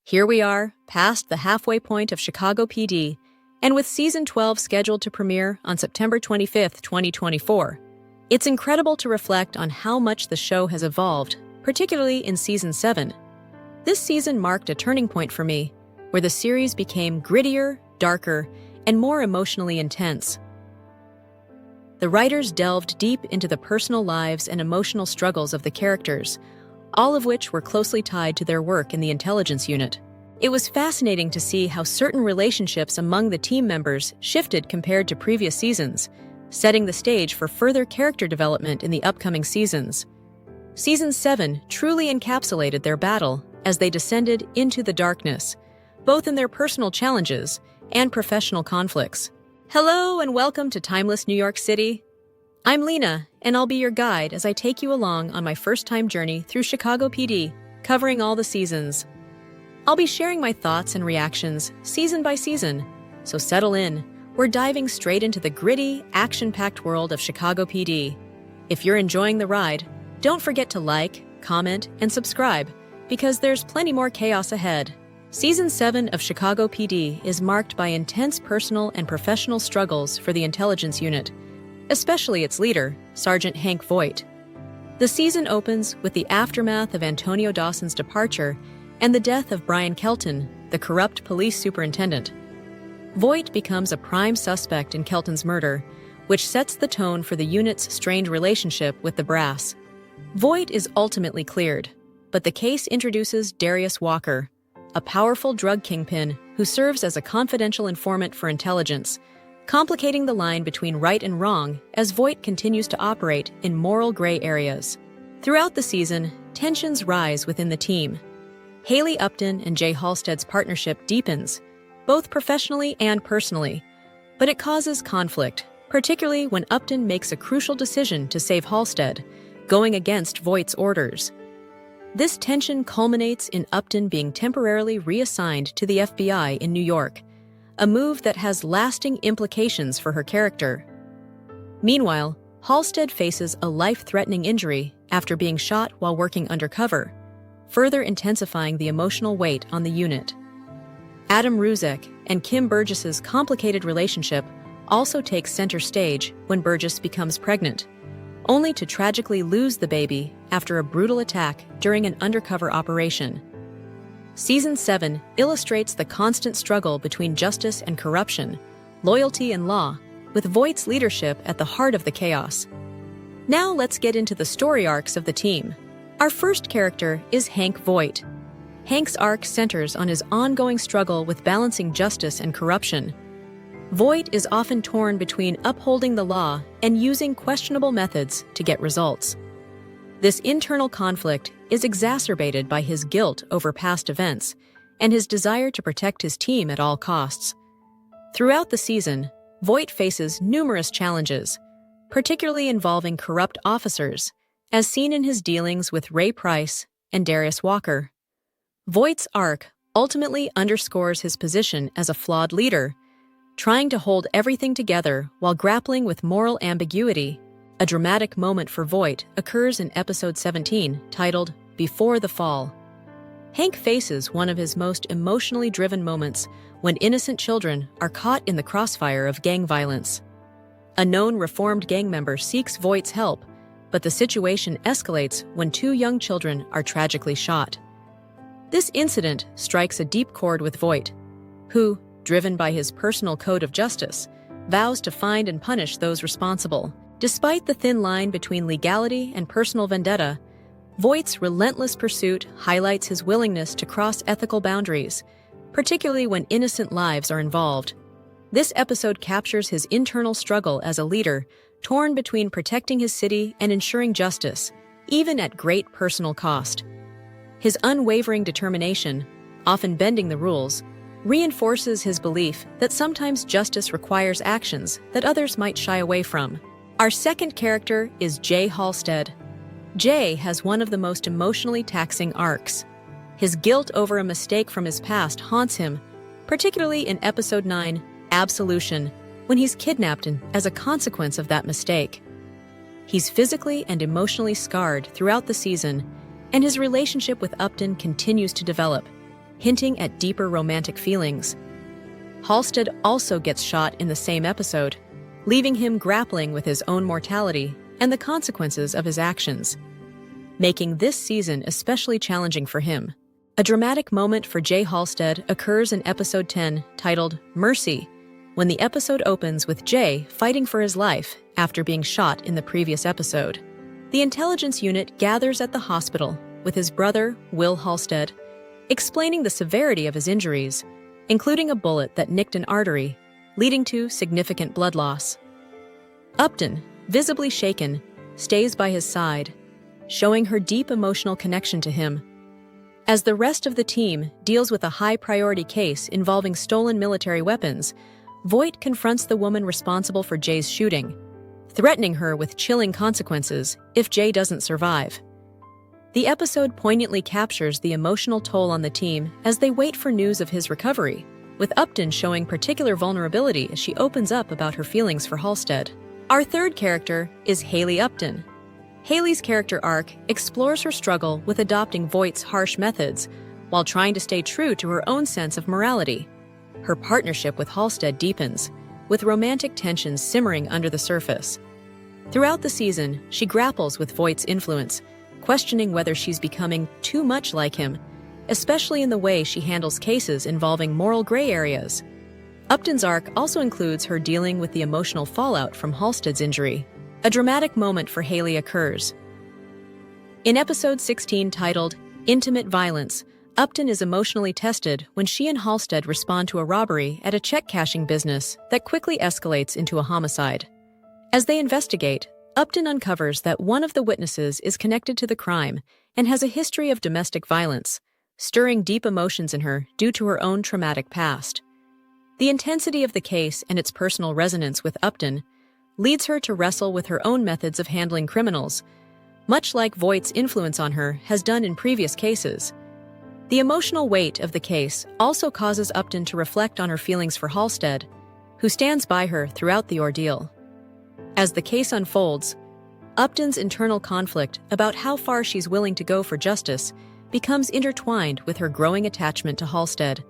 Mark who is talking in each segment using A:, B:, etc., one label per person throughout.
A: Here we are, past the halfway point of Chicago PD, and with Season 12 scheduled to premiere on September 25, 2024. It's incredible to reflect on how much the show has evolved, particularly in Season 7. This season marked a turning point for me, where the series became grittier, darker, and more emotionally intense. The writers delved deep into the personal lives and emotional struggles of the characters, all of which were closely tied to their work in the intelligence unit. It was fascinating to see how certain relationships among the team members shifted compared to previous seasons, setting the stage for further character development in the upcoming seasons. Season 7 truly encapsulated their battle as they descended into the darkness, both in their personal challenges and professional conflicts. Hello and welcome to Timeless New York City. I'm Lena, and I'll be your guide as I take you along on my first-time journey through Chicago PD, covering all the seasons. I'll be sharing my thoughts and reactions season by season, so settle in. We're diving straight into the gritty, action-packed world of Chicago PD. If you're enjoying the ride, don't forget to like, comment, and subscribe, because there's plenty more chaos ahead. Season 7 of Chicago PD is marked by intense personal and professional struggles for the intelligence unit, especially its leader, Sergeant Hank Voight. The season opens with the aftermath of Antonio Dawson's departure and the death of Brian Kelton, the corrupt police superintendent. Voight becomes a prime suspect in Kelton's murder, which sets the tone for the unit's strained relationship with the brass. Voight is ultimately cleared, but the case introduces Darius Walker, a powerful drug kingpin who serves as a confidential informant for intelligence, complicating the line between right and wrong as Voight continues to operate in moral gray areas. Throughout the season, tensions rise within the team. Haley Upton and Jay Halstead's partnership deepens, both professionally and personally, but it causes conflict, particularly when Upton makes a crucial decision to save Halstead, going against Voight's orders. This tension culminates in Upton being temporarily reassigned to the FBI in New York, a move that has lasting implications for her character. Meanwhile, Halstead faces a life-threatening injury after being shot while working undercover, further intensifying the emotional weight on the unit. Adam Ruzek and Kim Burgess's complicated relationship also takes center stage when Burgess becomes pregnant, only to tragically lose the baby after a brutal attack during an undercover operation. Season 7 illustrates the constant struggle between justice and corruption, loyalty and law, with Voight's leadership at the heart of the chaos. Now let's get into the story arcs of the team. Our first character is Hank Voight. Hank's arc centers on his ongoing struggle with balancing justice and corruption. Voight is often torn between upholding the law and using questionable methods to get results. This internal conflict is exacerbated by his guilt over past events and his desire to protect his team at all costs. Throughout the season, Voight faces numerous challenges, particularly involving corrupt officers, as seen in his dealings with Ray Price and Darius Walker. Voight's arc ultimately underscores his position as a flawed leader, trying to hold everything together while grappling with moral ambiguity. A dramatic moment for Voight occurs in episode 17, titled Before the Fall. Hank faces one of his most emotionally driven moments when innocent children are caught in the crossfire of gang violence. A known reformed gang member seeks Voight's help, but the situation escalates when two young children are tragically shot. This incident strikes a deep chord with Voight, who, driven by his personal code of justice, vows to find and punish those responsible. Despite the thin line between legality and personal vendetta, Voight's relentless pursuit highlights his willingness to cross ethical boundaries, particularly when innocent lives are involved. This episode captures his internal struggle as a leader, torn between protecting his city and ensuring justice, even at great personal cost. His unwavering determination, often bending the rules, reinforces his belief that sometimes justice requires actions that others might shy away from. Our second character is Jay Halstead. Jay has one of the most emotionally taxing arcs. His guilt over a mistake from his past haunts him, particularly in episode 9, Absolution, when he's kidnapped as a consequence of that mistake. He's physically and emotionally scarred throughout the season, and his relationship with Upton continues to develop, hinting at deeper romantic feelings. Halstead also gets shot in the same episode, leaving him grappling with his own mortality and the consequences of his actions, making this season especially challenging for him. A dramatic moment for Jay Halstead occurs in episode 10, titled Mercy, when the episode opens with Jay fighting for his life after being shot in the previous episode. The intelligence unit gathers at the hospital with his brother, Will Halstead, explaining the severity of his injuries, including a bullet that nicked an artery, leading to significant blood loss. Upton, visibly shaken, stays by his side, showing her deep emotional connection to him. As the rest of the team deals with a high-priority case involving stolen military weapons, Voight confronts the woman responsible for Jay's shooting, threatening her with chilling consequences if Jay doesn't survive. The episode poignantly captures the emotional toll on the team as they wait for news of his recovery, with Upton showing particular vulnerability as she opens up about her feelings for Halstead. Our third character is Haley Upton. Haley's character arc explores her struggle with adopting Voight's harsh methods while trying to stay true to her own sense of morality. Her partnership with Halstead deepens, with romantic tensions simmering under the surface. Throughout the season, she grapples with Voight's influence, questioning whether she's becoming too much like him, especially in the way she handles cases involving moral gray areas. Upton's arc also includes her dealing with the emotional fallout from Halstead's injury. A dramatic moment for Haley occurs. In episode 16, titled Intimate Violence, Upton is emotionally tested when she and Halstead respond to a robbery at a check-cashing business that quickly escalates into a homicide. As they investigate, Upton uncovers that one of the witnesses is connected to the crime and has a history of domestic violence, stirring deep emotions in her due to her own traumatic past. The intensity of the case and its personal resonance with Upton leads her to wrestle with her own methods of handling criminals, much like Voight's influence on her has done in previous cases. The emotional weight of the case also causes Upton to reflect on her feelings for Halstead, who stands by her throughout the ordeal. As the case unfolds, Upton's internal conflict about how far she's willing to go for justice becomes intertwined with her growing attachment to Halstead,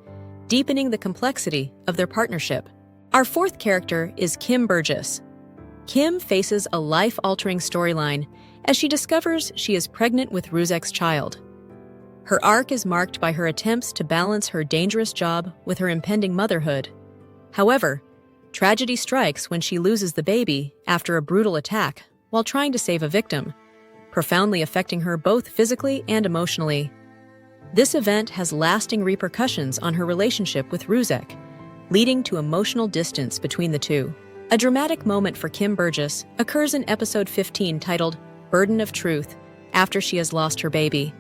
A: deepening the complexity of their partnership. Our fourth character is Kim Burgess. Kim faces a life-altering storyline as she discovers she is pregnant with Ruzek's child. Her arc is marked by her attempts to balance her dangerous job with her impending motherhood. However, tragedy strikes when she loses the baby after a brutal attack while trying to save a victim, profoundly affecting her both physically and emotionally. This event has lasting repercussions on her relationship with Ruzek, leading to emotional distance between the two. A dramatic moment for Kim Burgess occurs in episode 15, titled Burden of Truth, after she has lost her baby.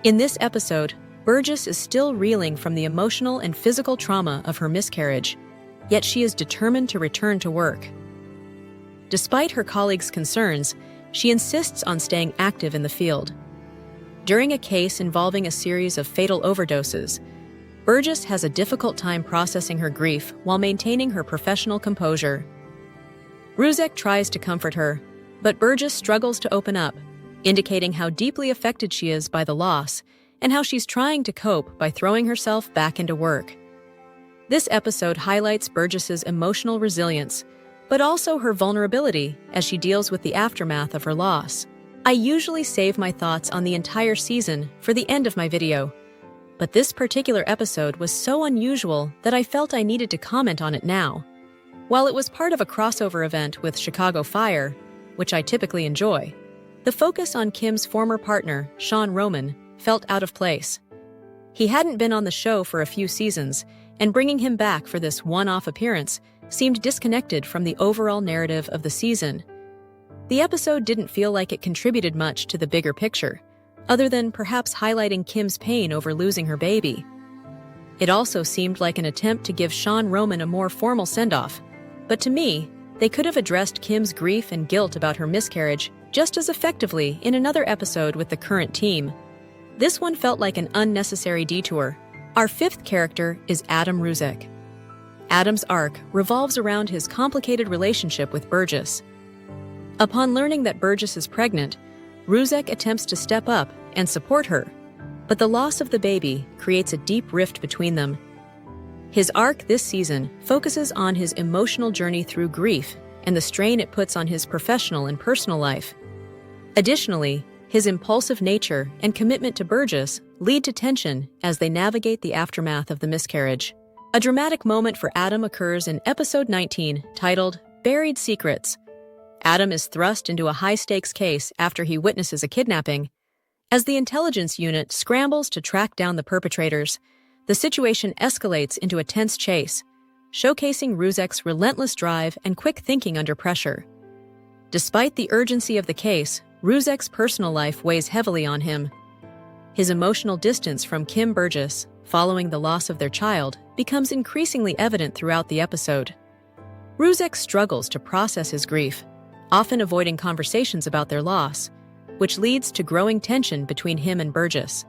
A: In this episode, Burgess is still reeling from the emotional and physical trauma of her miscarriage, yet she is determined to return to work. Despite her colleagues' concerns, she insists on staying active in the field. During a case involving a series of fatal overdoses, Burgess has a difficult time processing her grief while maintaining her professional composure. Ruzek tries to comfort her, but Burgess struggles to open up, indicating how deeply affected she is by the loss and how she's trying to cope by throwing herself back into work. This episode highlights Burgess's emotional resilience, but also her vulnerability as she deals with the aftermath of her loss. I usually save my thoughts on the entire season for the end of my video, but this particular episode was so unusual that I felt I needed to comment on it now. While it was part of a crossover event with Chicago Fire, which I typically enjoy, the focus on Kim's former partner, Sean Roman, felt out of place. He hadn't been on the show for a few seasons, and bringing him back for this one-off appearance seemed disconnected from the overall narrative of the season. The episode didn't feel like it contributed much to the bigger picture, other than perhaps highlighting Kim's pain over losing her baby. It also seemed like an attempt to give Sean Roman a more formal send-off, but to me, they could have addressed Kim's grief and guilt about her miscarriage just as effectively in another episode with the current team. This one felt like an unnecessary detour. Our fifth character is Adam Ruzek. Adam's arc revolves around his complicated relationship with Burgess. Upon learning that Burgess is pregnant, Ruzek attempts to step up and support her, but the loss of the baby creates a deep rift between them. His arc this season focuses on his emotional journey through grief and the strain it puts on his professional and personal life. Additionally, his impulsive nature and commitment to Burgess lead to tension as they navigate the aftermath of the miscarriage. A dramatic moment for Adam occurs in episode 19, titled Buried Secrets. Adam is thrust into a high-stakes case after he witnesses a kidnapping. As the intelligence unit scrambles to track down the perpetrators, the situation escalates into a tense chase, showcasing Ruzek's relentless drive and quick thinking under pressure. Despite the urgency of the case, Ruzek's personal life weighs heavily on him. His emotional distance from Kim Burgess, following the loss of their child, becomes increasingly evident throughout the episode. Ruzek struggles to process his grief, often avoiding conversations about their loss, which leads to growing tension between him and Burgess.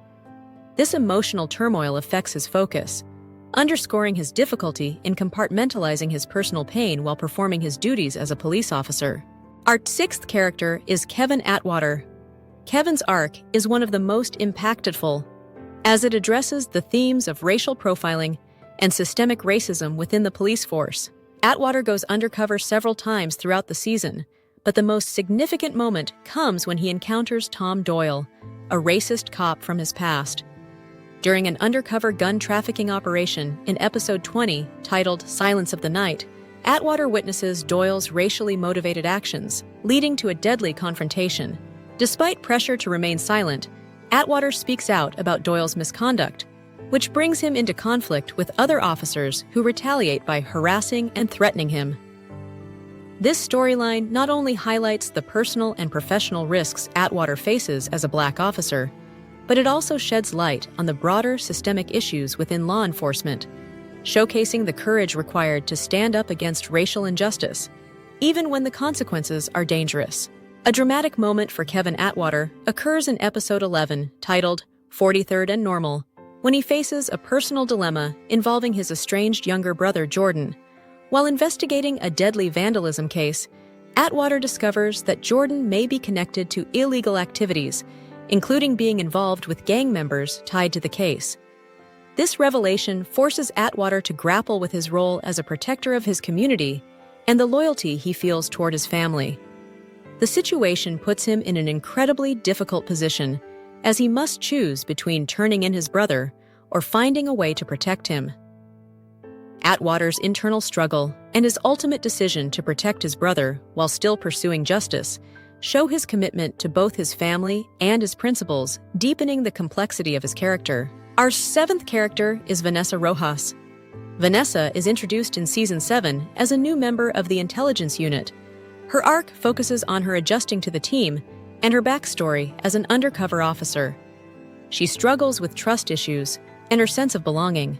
A: This emotional turmoil affects his focus, underscoring his difficulty in compartmentalizing his personal pain while performing his duties as a police officer. Our sixth character is Kevin Atwater. Kevin's arc is one of the most impactful, as it addresses the themes of racial profiling and systemic racism within the police force. Atwater goes undercover several times throughout the season, but the most significant moment comes when he encounters Tom Doyle, a racist cop from his past. During an undercover gun trafficking operation in episode 20, titled Silence of the Night, Atwater witnesses Doyle's racially motivated actions, leading to a deadly confrontation. Despite pressure to remain silent, Atwater speaks out about Doyle's misconduct, which brings him into conflict with other officers who retaliate by harassing and threatening him. This storyline not only highlights the personal and professional risks Atwater faces as a black officer, but it also sheds light on the broader systemic issues within law enforcement, showcasing the courage required to stand up against racial injustice, even when the consequences are dangerous. A dramatic moment for Kevin Atwater occurs in episode 11, titled 43rd and Normal, when he faces a personal dilemma involving his estranged younger brother Jordan. While investigating a deadly vandalism case, Atwater discovers that Jordan may be connected to illegal activities, including being involved with gang members tied to the case. This revelation forces Atwater to grapple with his role as a protector of his community and the loyalty he feels toward his family. The situation puts him in an incredibly difficult position, as he must choose between turning in his brother or finding a way to protect him. Atwater's internal struggle and his ultimate decision to protect his brother while still pursuing justice show his commitment to both his family and his principles, deepening the complexity of his character. Our seventh character is Vanessa Rojas. Vanessa is introduced in Season 7 as a new member of the intelligence unit. Her arc focuses on her adjusting to the team and her backstory as an undercover officer. She struggles with trust issues and her sense of belonging.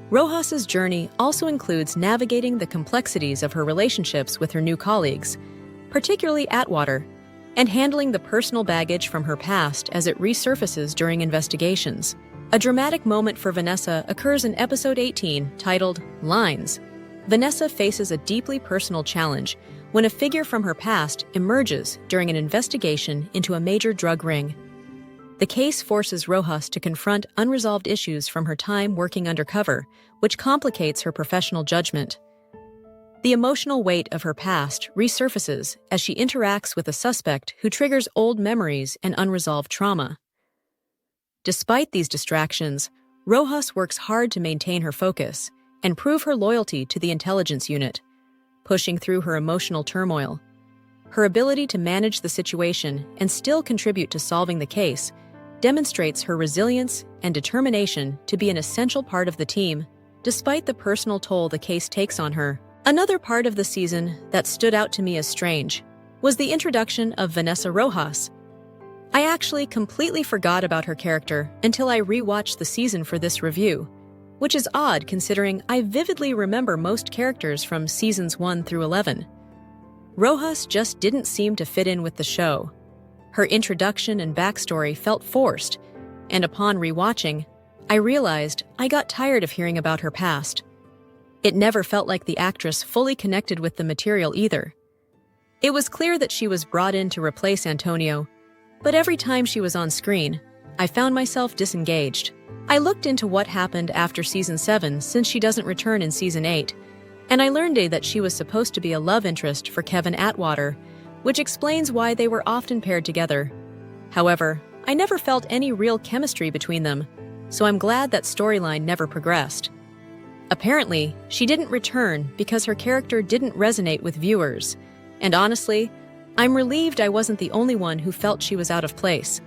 A: Rojas's journey also includes navigating the complexities of her relationships with her new colleagues, particularly Atwater, and handling the personal baggage from her past as it resurfaces during investigations. A dramatic moment for Vanessa occurs in episode 18, titled Lines. Vanessa faces a deeply personal challenge when a figure from her past emerges during an investigation into a major drug ring. The case forces Rojas to confront unresolved issues from her time working undercover, which complicates her professional judgment. The emotional weight of her past resurfaces as she interacts with a suspect who triggers old memories and unresolved trauma. Despite these distractions, Rojas works hard to maintain her focus and prove her loyalty to the intelligence unit, pushing through her emotional turmoil. Her ability to manage the situation and still contribute to solving the case demonstrates her resilience and determination to be an essential part of the team, despite the personal toll the case takes on her. Another part of the season that stood out to me as strange was the introduction of Vanessa Rojas. I actually completely forgot about her character until I rewatched the season for this review, which is odd considering I vividly remember most characters from seasons 1 through 11. Rojas just didn't seem to fit in with the show. Her introduction and backstory felt forced, and upon rewatching, I realized I got tired of hearing about her past. It never felt like the actress fully connected with the material either. It was clear that she was brought in to replace Antonio, but every time she was on screen, I found myself disengaged. I looked into what happened after Season 7 since she doesn't return in Season 8, and I learned that she was supposed to be a love interest for Kevin Atwater, which explains why they were often paired together. However, I never felt any real chemistry between them, so I'm glad that storyline never progressed. Apparently, she didn't return because her character didn't resonate with viewers, and honestly, I'm relieved I wasn't the only one who felt she was out of place.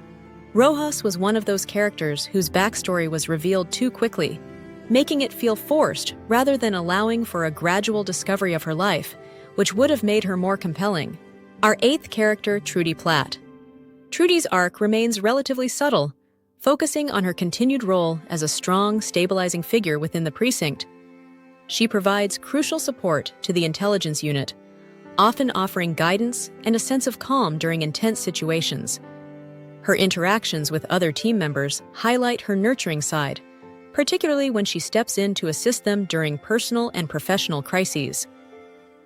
A: Rojas was one of those characters whose backstory was revealed too quickly, making it feel forced rather than allowing for a gradual discovery of her life, which would have made her more compelling. Our eighth character, Trudy Platt. Trudy's arc remains relatively subtle, focusing on her continued role as a strong, stabilizing figure within the precinct. She provides crucial support to the intelligence unit, often offering guidance and a sense of calm during intense situations. Her interactions with other team members highlight her nurturing side, particularly when she steps in to assist them during personal and professional crises.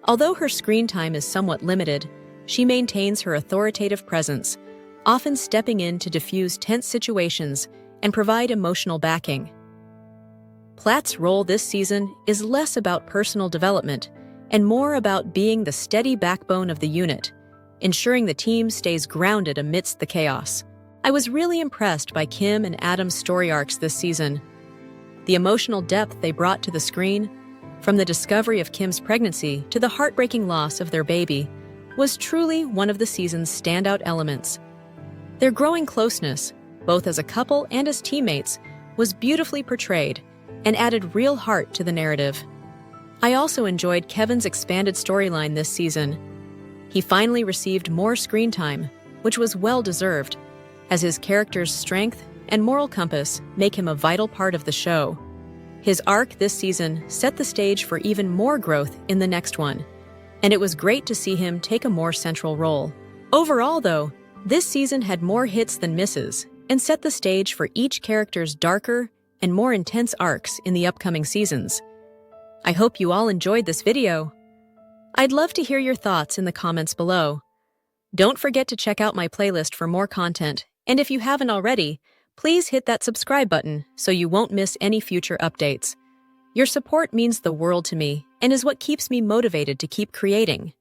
A: Although her screen time is somewhat limited, she maintains her authoritative presence, often stepping in to diffuse tense situations and provide emotional backing. Platt's role this season is less about personal development and more about being the steady backbone of the unit, ensuring the team stays grounded amidst the chaos. I was really impressed by Kim and Adam's story arcs this season. The emotional depth they brought to the screen, from the discovery of Kim's pregnancy to the heartbreaking loss of their baby, was truly one of the season's standout elements. Their growing closeness, both as a couple and as teammates, was beautifully portrayed and added real heart to the narrative. I also enjoyed Kevin's expanded storyline this season. He finally received more screen time, which was well-deserved, as his character's strength and moral compass make him a vital part of the show. His arc this season set the stage for even more growth in the next one, and it was great to see him take a more central role. Overall, though, this season had more hits than misses and set the stage for each character's darker and more intense arcs in the upcoming seasons. I hope you all enjoyed this video. I'd love to hear your thoughts in the comments below. Don't forget to check out my playlist for more content, and if you haven't already, please hit that subscribe button so you won't miss any future updates. Your support means the world to me and is what keeps me motivated to keep creating.